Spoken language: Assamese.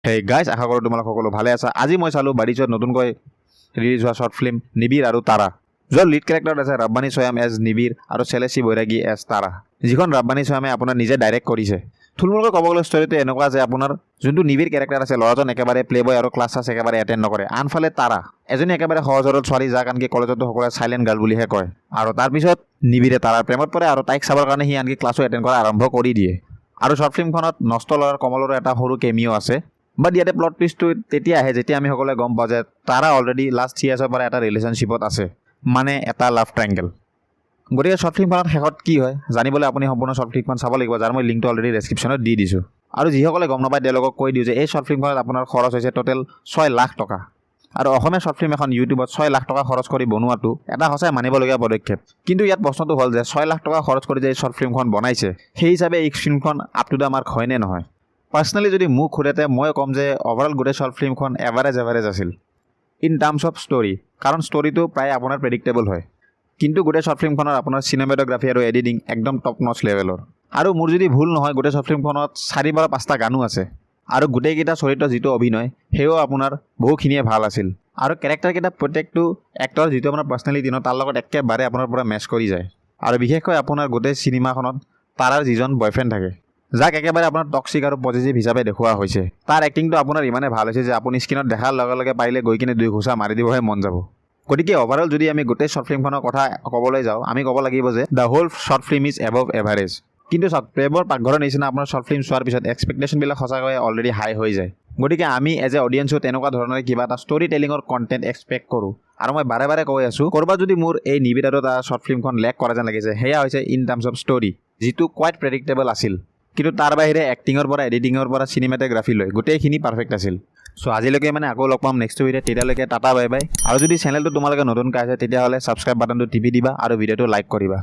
হে গাইজ, আশা কৰোঁ তোমালোক সকলো ভালে আছা। আজি মই চালোঁ বাৰিছত নতুনকৈ ৰিলিজ হোৱা শ্বৰ্ট ফিল্ম নিবিৰ আৰু তাৰা, য'ৰ লিড কেৰেক্টাৰত আছে ৰাব্বানী ছয়াম এজ নিবিৰ আৰু চেলেচি বৈৰাগী এজ তাৰা, যিখন ৰাব্বানী ছয়ামে আপোনাৰ নিজে ডাইৰেক্ট কৰিছে। থুলমূলকৈ ক'ব গ'লে ষ্টৰিটো এনেকুৱা যে আপোনাৰ যোনটো নিবিৰ কেৰেক্টাৰ আছে, ল'ৰাজন একেবাৰে প্লে বয় আৰু ক্লাছ চাছ একেবাৰে এটেণ্ড নকৰে। আনফালে তাৰা এজনী একেবাৰে সহজ সৰল ছোৱালী, যাক আনকি কলেজতো সকলোৱে চাইলেণ্ট গাৰ্ল বুলিহে কয়। আৰু তাৰপিছত নিবিৰে তাৰাৰ প্ৰেমত পৰে আৰু তাইক চাবৰ কাৰণে সি আনকি ক্লাছো এটেণ্ড কৰা আৰম্ভ কৰি দিয়ে। আৰু শ্বৰ্ট ফিল্মখনত নষ্ট ল'ৰাৰ কমলৰো এটা সৰু কেমিঅ' আছে। বাট ইয়াতে প্লট টুইষ্টটো তেতিয়া আহে যেতিয়া আমি সকলোৱে গম পাওঁ যে তাৰা অলৰেডি লাষ্ট 3 yearsৰ পৰা এটা ৰিলেশ্যনশ্বিপত আছে, মানে এটা লাভ ট্ৰাইংগেল। গতিকে শ্বৰ্ট ফিল্মখনত শেষত কি হয় জানিবলৈ আপুনি সম্পূৰ্ণ শ্বৰ্ট ফিল্মখন চাব লাগিব, যাৰ মই লিংকটো অলৰেডি ডেছক্ৰিপশ্যনত দি দিছোঁ। আৰু যিসকলে গম নাপায় তেওঁলোকক কৈ দিওঁ যে এই শ্বৰ্ট ফিল্মখনত আপোনাৰ খৰচ হৈছে টোটেল 6 লাখ টকা। আৰু অসমীয়া শ্বৰ্ট ফিল্ম এখন ইউটিউবত 6 লাখ টকা খৰচ কৰি বনোৱাটো এটা সঁচাই মানিবলগীয়া পদক্ষেপ। কিন্তু ইয়াত প্ৰশ্নটো হ'ল যে 6 লাখ টকা খৰচ কৰি যে এই শ্বৰ্ট ফিল্মখন বনাইছে, সেই হিচাপে এই ফিল্মখন আপ টু দ্য মাৰ্ক হয়নে নহয়? পাৰ্চনেলি যদি মোক সোধে মই ক'ম যে অভাৰঅল গোটেই শ্বৰ্ট ফিল্মখন এভাৰেজ আছিল ইন টাৰ্মছ অফ ষ্টৰি, কাৰণ ষ্টৰিটো প্ৰায় আপোনাৰ প্ৰেডিক্টেবল হয়। কিন্তু গোটেই শ্বৰ্ট ফিল্মখনৰ আপোনাৰ চিনেমেটোগ্ৰাফী আৰু এডিটিং একদম টপ নচ লেভেলৰ। আৰু মোৰ যদি ভুল নহয় গোটেই শ্বৰ্ট ফিল্মখনত 4 বা 5টা গানো আছে। আৰু গোটেইকেইটা চৰিত্ৰৰ যিটো অভিনয় সেয়াও আপোনাৰ বহুখিনিয়ে ভাল আছিল। আৰু কেৰেক্টাৰকেইটা প্ৰত্যেকটো এক্টৰ যিটো আপোনাৰ পাৰ্চনেলিটি ন, তাৰ লগত একেবাৰে আপোনাৰ পৰা মেচ কৰি যায়। আৰু বিশেষকৈ আপোনাৰ গোটেই চিনেমাখনত তাৰাৰ যিজন বয়ফ্ৰেণ্ড থাকে, যাক একেবাৰে আপোনাৰ টক্সিক আৰু পজিটিভ হিচাপে দেখুওৱা হৈছে, তাৰ এক্টিংটো আপোনাৰ ইমানে ভাল হৈছে যে আপুনি স্ক্ৰীণত দেখাৰ লগে লগে পাৰিলে গৈ কিনে 2 ঘোচা মাৰি দিবহে মন যাব। গতিকে অভাৰঅল যদি আমি গোটেই শ্বৰ্ট ফিল্মখনৰ কথা ক'বলৈ যাওঁ, আমি ক'ব লাগিব যে the whole short film is above average. কিন্তু চাওক, প্ৰেমৰ পাকঘৰৰ নিচিনা আপোনাৰ শ্বৰ্ট ফিল্ম চোৱাৰ পিছত এক্সপেক্টেশ্যনবিলাক সঁচাকৈ অলৰেডি হাই হৈ যায়। গতিকে আমি এজ এ অডিয়েঞ্চো তেনেকুৱা ধৰণৰ কিবা এটা ষ্টৰি টেলিঙৰ কণ্টেণ্ট এক্সপেক্ট কৰোঁ। আৰু মই বাৰে বাৰে কৈ আছোঁ, ক'ৰবাত যদি মোৰ এই নিবিৰ আৰু তাৰ শ্বৰ্ট ফিল্মখন লেক কৰা যেন লাগিছে, সেয়া হৈছে ইন টাৰ্মছ অফ ষ্টৰি, যিটো কোৱাইট প্ৰেডিক্টেবল আছিল। কিন্তু তাৰ বাহিৰে এক্টিঙৰ পৰা এডিটিঙৰ পৰা চিনেমেটোগ্ৰাফী লৈ গোটেইখিনি পাৰফেক্ট আছিল। চ' আজিলৈকে আকৌ লগ পাম নেক্সট ভিডিঅ'ত, তেতিয়ালৈকে টাটা বাই বাই। আৰু যদি চেনেলটো তোমালোকে নতুনকৈ আছে তেতিয়াহ'লে ছাবস্ক্ৰাইব বাটনটো টিপি দিবা আৰু ভিডিঅ'টো লাইক কৰিবা।